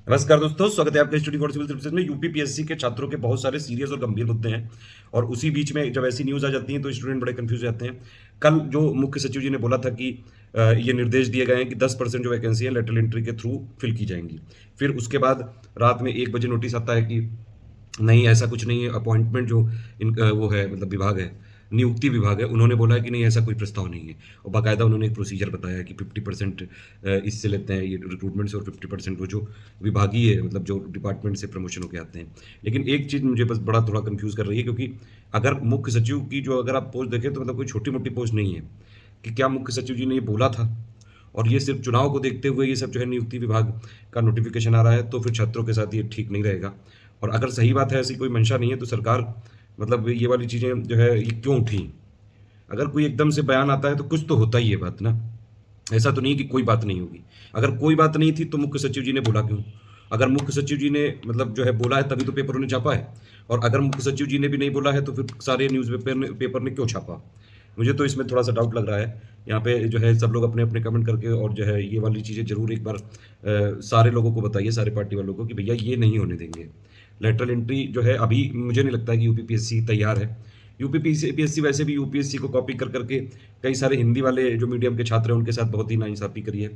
नमस्कार दोस्तों, स्वागत है आपके स्टडी फॉर सिविल सर्विसेज में। यूपीपीएससी के छात्रों के बहुत सारे सीरियस और गंभीर मुद्दे हैं और उसी बीच में जब ऐसी न्यूज़ आ जाती है तो स्टूडेंट बड़े कंफ्यूज हो जाते हैं। कल जो मुख्य सचिव जी ने बोला था कि ये निर्देश दिए गए हैं कि 10% जो वैकेंसी है लेटरल एंट्री के थ्रू फिल की जाएंगी। फिर उसके बाद रात में 1 बजे नोटिस आता है कि नहीं, ऐसा कुछ नहीं है। अपॉइंटमेंट जो वो है, मतलब विभाग है, नियुक्ति विभाग है, उन्होंने बोला है कि नहीं, ऐसा कोई प्रस्ताव नहीं है। और बाकायदा उन्होंने एक प्रोसीजर बताया कि 50% इससे लेते हैं ये रिक्रूटमेंट से और 50% वो जो विभागीय, मतलब जो डिपार्टमेंट से प्रमोशन होकर आते हैं। लेकिन एक चीज़ मुझे बस बड़ा थोड़ा कंफ्यूज कर रही है, क्योंकि अगर मुख्य सचिव की जो अगर आप पोस्ट देखें तो मतलब कोई छोटी मोटी पोस्ट नहीं है। कि क्या मुख्य सचिव जी ने ये बोला था और ये सिर्फ चुनाव को देखते हुए ये सब जो है नियुक्ति विभाग का नोटिफिकेशन आ रहा है, तो फिर छात्रों के साथ ये ठीक नहीं रहेगा। और अगर सही बात है, ऐसी कोई मंशा नहीं है, तो सरकार, मतलब ये वाली चीज़ें जो है ये क्यों उठी? अगर कोई एकदम से बयान आता है तो कुछ तो होता ही है बात ना। ऐसा तो नहीं कि कोई बात नहीं होगी। अगर कोई बात नहीं थी तो मुख्य सचिव जी ने बोला क्यों? अगर मुख्य सचिव जी ने मतलब जो है बोला है तभी तो पेपरों ने छापा है। और अगर मुख्य सचिव जी ने भी नहीं बोला है तो फिर सारे न्यूज़ पेपर ने क्यों छापा? मुझे तो इसमें थोड़ा सा डाउट लग रहा है। यहाँ पे जो है सब लोग अपने अपने कमेंट करके और जो है ये वाली चीज़ें जरूर एक बार सारे लोगों को बताइए, सारे पार्टी वालों को, कि भैया ये नहीं होने देंगे। लेटरल एंट्री जो है अभी मुझे नहीं लगता है कि यूपीपीएससी तैयार है। यूपीपीएससी वैसे भी यूपीएससी को कॉपी कर करके कई सारे हिंदी वाले जो मीडियम के छात्र हैं उनके साथ बहुत ही नाइंसाफी करी है।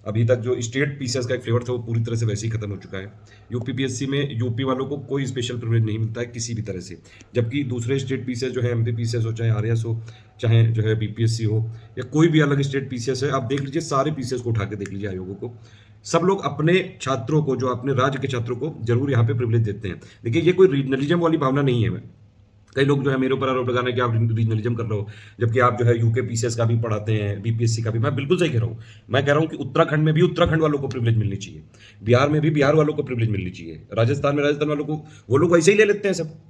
अभी तक जो स्टेट पीसीएस का एक फ्लेवर था वो पूरी तरह से वैसे ही खत्म हो चुका है। यूपीपीएससी में यूपी वालों को कोई स्पेशल प्रिविलेज नहीं मिलता है किसी भी तरह से, जबकि दूसरे स्टेट पीसीएस जो है, एमपी पीसीएस हो, चाहे आरएस हो, चाहे जो है बीपीएससी हो, या कोई भी अलग स्टेट पीसीएस है, आप देख लीजिए, सारे पीसीएस को उठा के देख लीजिए आयोगों को। सब लोग अपने छात्रों को, जो अपने राज्य के छात्रों को जरूर यहाँ पे प्रिविलेज देते हैं। देखिए, ये कोई रीजनलिज्म वाली भावना नहीं है। कई लोग जो है मेरे ऊपर आरोप लगाना है कि आप रीजनलिज्म कर रहे हो, जबकि आप जो है यूके पीसीएस का भी पढ़ाते हैं, बीपीएससी का भी। मैं बिल्कुल सही कह रहा हूँ। मैं कह रहा हूँ कि उत्तराखंड में भी उत्तराखंड वालों को प्रिविलेज मिलनी चाहिए, बिहार में भी बिहार वालों को प्रिविलेज मिलनी चाहिए, राजस्थान में राजस्थान वालों को, वो लोग वैसे ही ले लेते हैं सब।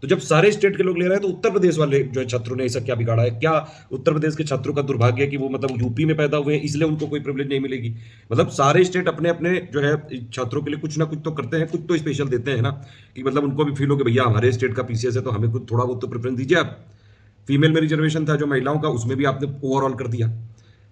तो जब सारे स्टेट के लोग ले रहे हैं तो उत्तर प्रदेश वाले जो है छात्रों ने ऐसा क्या बिगाड़ा है? क्या उत्तर प्रदेश के छात्रों का दुर्भाग्य है कि वो मतलब यूपी में पैदा हुए हैं इसलिए उनको कोई प्रिविलेज नहीं मिलेगी? मतलब सारे स्टेट अपने अपने जो है छात्रों के लिए कुछ ना कुछ तो करते हैं, कुछ तो स्पेशल देते हैं ना, कि मतलब उनको भी फील हो कि भैया हमारे स्टेट का पीसीएस है तो हमें कुछ थोड़ा बहुत तो प्रेफरेंस दीजिए आप। फीमेल में रिजर्वेशन था जो महिलाओं का, उसमें भी आपने ओवरऑल कर दिया।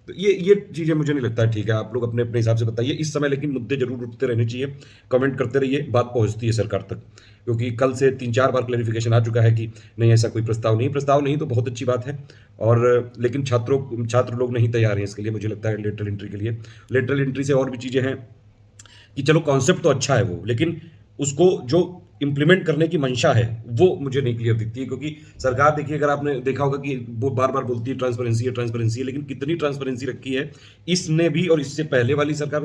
तो ये चीजें मुझे नहीं लगता है ठीक है। आप लोग अपने अपने हिसाब से बताइए इस समय, लेकिन मुद्दे जरूर उठते रहने चाहिए। कमेंट करते रहिए, बात पहुंचती है सरकार तक, क्योंकि कल से 3-4 बार क्लैरिफिकेशन आ चुका है कि नहीं, ऐसा कोई प्रस्ताव नहीं तो बहुत अच्छी बात है। और लेकिन छात्र लोग नहीं तैयार हैं इसके लिए, मुझे लगता है लेटरल एंट्री के लिए। लेटरल एंट्री से और भी चीजें हैं कि चलो कॉन्सेप्ट तो अच्छा है वो, लेकिन उसको जो इम्प्लीमेंट करने की मंशा है वो मुझे नहीं क्लियर दिखती है। क्योंकि सरकार, देखिए, अगर आपने देखा होगा कि वो बार बार बोलती है ट्रांसपेरेंसी है, लेकिन कितनी ट्रांसपेरेंसी रखी है इसने भी, और इससे पहले वाली सरकार,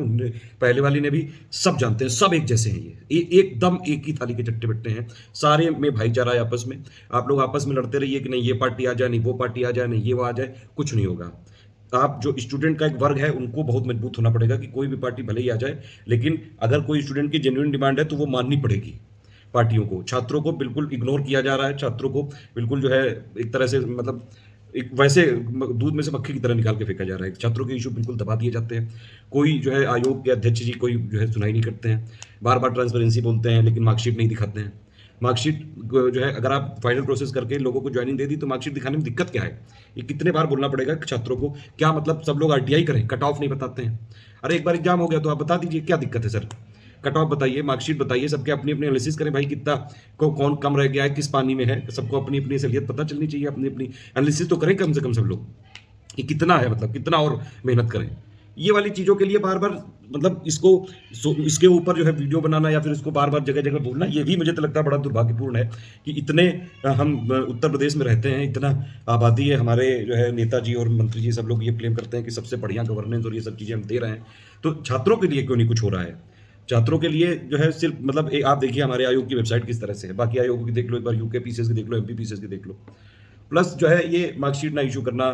पहले वाली ने भी। सब जानते हैं, सब एक जैसे हैं, एकदम एक ही थाली के चट्टे बट्टे हैं। सारे में भाईचारा है आपस में। आप लोग आपस में लड़ते रहिए कि नहीं ये पार्टी आ जाए, नहीं वो पार्टी आ जाए, नहीं ये वो आ जाए, कुछ नहीं होगा। आप जो स्टूडेंट का एक वर्ग है उनको बहुत मजबूत होना पड़ेगा कि कोई भी पार्टी भले ही आ जाए, लेकिन अगर कोई स्टूडेंट की जेन्युइन डिमांड है तो वो माननी पड़ेगी पार्टियों को। छात्रों को बिल्कुल इग्नोर किया जा रहा है, छात्रों को बिल्कुल जो है एक तरह से, मतलब एक वैसे दूध में से मक्खी की तरह निकाल के फेंका जा रहा है। छात्रों के इशू बिल्कुल दबा दिए जाते हैं। कोई जो है आयोग के अध्यक्ष जी कोई जो है सुनाई नहीं करते हैं। बार बार ट्रांसपेरेंसी बोलते हैं लेकिन मार्कशीट नहीं दिखाते हैं। मार्कशीट जो है, अगर आप फाइनल प्रोसेस करके लोगों को ज्वाइनिंग दे दी तो मार्कशीट दिखाने में दिक्कत क्या है? ये कितने बार बोलना पड़ेगा छात्रों को? क्या मतलब सब लोग आरटीआई करें, कट ऑफ नहीं बताते हैं? अरे एक बार एग्जाम हो गया तो आप बता दीजिए, क्या दिक्कत है सर? कट ऑफ बताइए, मार्कशीट बताइए, सबके अपनी अपनी एनालिसिस करें भाई, कितना को कौन कम रह गया है, किस पानी में है, सबको अपनी अपनी असलियत पता चलनी चाहिए। अपनी अपनी एनालिसिस तो करें कम से कम सब लोग, कि कितना है, मतलब कितना और मेहनत करें। ये वाली चीज़ों के लिए बार बार, मतलब इसके ऊपर जो है वीडियो बनाना या फिर इसको बार बार जगह जगह बोलना, ये भी मुझे तो लगता है बड़ा दुर्भाग्यपूर्ण है कि इतने हम उत्तर प्रदेश में रहते हैं, इतना आबादी है, हमारे जो है नेताजी और मंत्री जी सब लोग ये क्लेम करते हैं कि सबसे बढ़िया गवर्नेंस और ये सब चीज़ें हम दे रहे हैं, तो छात्रों के लिए क्यों नहीं कुछ हो रहा है? छात्रों के लिए जो है सिर्फ, मतलब आप देखिए हमारे आयोग की वेबसाइट किस तरह से है, बाकी आयोगों की देख लो, एक बार यूके पीसीएस की देख लो, एमपी पीसीएस की देख लो। प्लस जो है ये मार्कशीट ना इशू करना,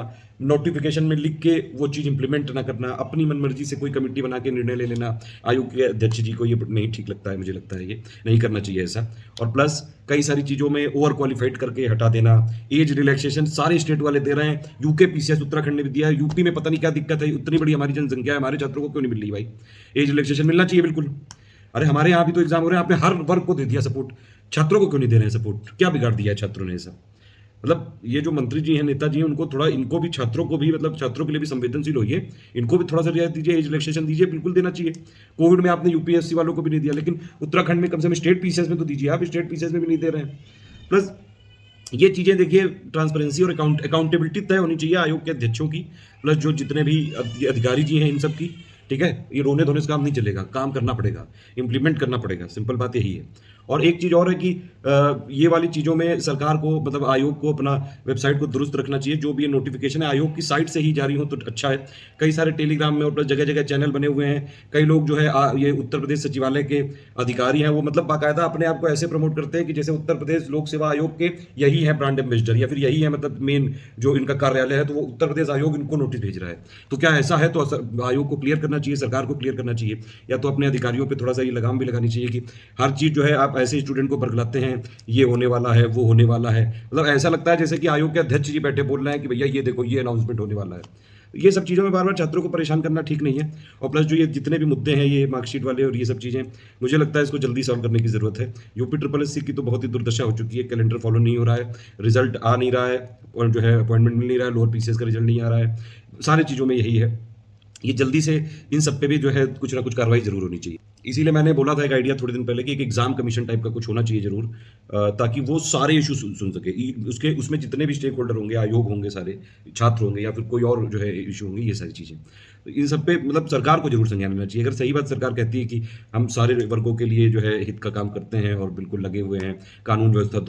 नोटिफिकेशन में लिख के वो चीज़ इंप्लीमेंट ना करना, अपनी मनमर्जी से कोई कमेटी बना के निर्णय ले लेना, आयोग के अध्यक्ष जी को ये नहीं ठीक लगता है। मुझे लगता है ये नहीं करना चाहिए ऐसा। और प्लस कई सारी चीज़ों में ओवर क्वालिफाइड करके हटा देना। एज रिलैक्सेशन सारे स्टेट वाले दे रहे हैं, यूके पीसीएस उत्तराखंड ने भी दिया है, यूपी में पता नहीं क्या दिक्कत है, उतनी बड़ी हमारी जनसंख्या है, हमारे छात्रों को क्यों नहीं मिल रही भाई? एज रिलैक्सेशन मिलना चाहिए बिल्कुल। अरे हमारे यहाँ भी तो एग्जाम हो रहे हैं, आपने हर वर्ग को दे दिया सपोर्ट, छात्रों को क्यों नहीं दे रहे हैं सपोर्ट? क्या बिगाड़ दिया है छात्रों ने ऐसा? मतलब ये जो मंत्री जी हैं, नेताजी हैं, उनको थोड़ा इनको भी छात्रों को भी मतलब छात्रों के लिए भी संवेदनशील होइए। इनको भी थोड़ा-सा रियायत दीजिए, एज रिलैक्सेशन दीजिए, बिल्कुल देना चाहिए। कोविड में आपने यूपीएससी वालों को भी नहीं दिया, लेकिन उत्तराखंड में कम से कम स्टेट पीसीएस में तो दीजिए, आप स्टेट पीसीएस में भी नहीं दे रहे हैं। प्लस ये चीज़ें देखिए ट्रांसपेरेंसी और अकाउंटेबिलिटी तय होनी चाहिए आयोग के अध्यक्षों की, प्लस जो जितने भी अधिकारी जी हैं इन सब की, ठीक है? ये रोने-धोने से काम नहीं चलेगा, काम करना पड़ेगा, इम्प्लीमेंट करना पड़ेगा, सिंपल बात यही है। और एक चीज़ और है कि ये वाली चीज़ों में सरकार को मतलब आयोग को अपना वेबसाइट को दुरुस्त रखना चाहिए, जो भी ये नोटिफ़िकेशन है आयोग की साइट से ही जारी हो तो अच्छा है। कई सारे टेलीग्राम में और प्लस जगह-जगह चैनल बने हुए हैं, कई लोग जो है ये उत्तर प्रदेश सचिवालय के अधिकारी हैं, वो मतलब बाकायदा अपने आप को ऐसे प्रमोट करते हैं कि जैसे उत्तर प्रदेश लोक सेवा आयोग के यही है ब्रांड एम्बेसडर या फिर यही है मतलब मेन जो इनका कार्यालय है, तो वो उत्तर प्रदेश आयोग इनको नोटिस भेज रहा है। तो क्या ऐसा है तो आयोग को क्लियर करना चाहिए, सरकार को क्लियर करना चाहिए, या तो अपने अधिकारियों पे थोड़ा-सा ये लगाम भी लगानी चाहिए कि हर चीज़ जो है आप ऐसे स्टूडेंट को बरगलाते हैं, ये होने वाला है, वो होने वाला है। मतलब ऐसा लगता है जैसे कि आयोग के अध्यक्ष जी बैठे बोल रहे हैं कि भैया ये देखो ये अनाउंसमेंट होने वाला है। ये सब चीज़ों में बार-बार छात्रों को परेशान करना ठीक नहीं है। और प्लस जो ये जितने भी मुद्दे हैं ये मार्कशीट वाले और ये सब चीज़ें, मुझे लगता है इसको जल्दी सॉल्व करने की ज़रूरत है। यूपी ट्रिपल एससी की तो बहुत ही दुर्दशा हो चुकी है, कैलेंडर फॉलो नहीं हो रहा है, रिज़ल्ट आ नहीं रहा है और जो है अपॉइंटमेंट मिल नहीं रहा है, लोअर पीसीएस का रिज़ल्ट नहीं आ रहा है। सारी चीज़ों में यही है। ये जल्दी से इन सब पे भी जो है कुछ ना कुछ कार्रवाई ज़रूर होनी चाहिए। इसीलिए मैंने बोला था एक आइडिया थोड़े दिन पहले कि एक एग्ज़ाम कमीशन टाइप का कुछ होना चाहिए ज़रूर, ताकि वो सारे इश्यू सुन सके। उसके उसमें जितने भी स्टेक होल्डर होंगे, आयोग होंगे सारे, छात्र होंगे या फिर कोई और जो है इश्यू होंगे, ये सारी चीज़ें। तो इन सब पे मतलब सरकार को ज़रूर संज्ञान लेना चाहिए। अगर सही बात सरकार कहती है कि हम सारे वर्गों के लिए जो है हित का काम करते हैं और बिल्कुल लगे हुए हैं, कानून व्यवस्था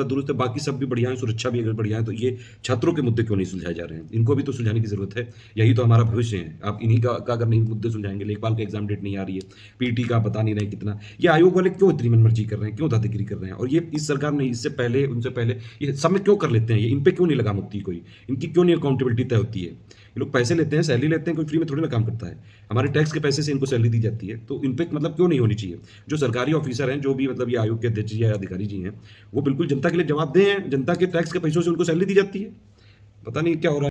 दुरुस्त है, बाकी सब भी बढ़िया है, सुरक्षा भी अगर बढ़िया है, तो ये छात्रों के मुद्दे क्यों नहीं सुलझाए जा रहे हैं? इनको भी तो सुलझाने की ज़रूरत है। यही तो हमारा भविष्य है। आप इन्हीं का अगर नहीं मुद्दे सुलझाएँगे, लेखपाल का एग्ज़ाम डेट नहीं आ रही है, पीटी का बता नहीं रहे कितना, ये आयोग वाले क्यों इतनी मनमर्जी कर रहे हैं, क्यों दादागिरी कर रहे हैं? और ये इस सरकार ने इससे पहले, उनसे पहले ये सब में क्यों कर लेते हैं ये? इन पे क्यों नहीं लगाम होती कोई? इनकी क्यों नहीं अकाउंटेबिलिटी तय होती है? ये लोग पैसे लेते हैं, सैलरी लेते हैं, कोई फ्री में थोड़ी ना काम करता है। हमारे टैक्स के पैसे से इनको सैलरी दी जाती है, तो इन पे मतलब क्यों नहीं होनी चाहिए? जो सरकारी ऑफिसर हैं, जो भी मतलब ये आयोग के अध्यक्ष या अधिकारी जी हैं, वो बिल्कुल जनता के लिए जवाबदेह हैं, जनता के टैक्स के पैसों से उनको सैलरी दी जाती है। पता नहीं क्या हो रहा है।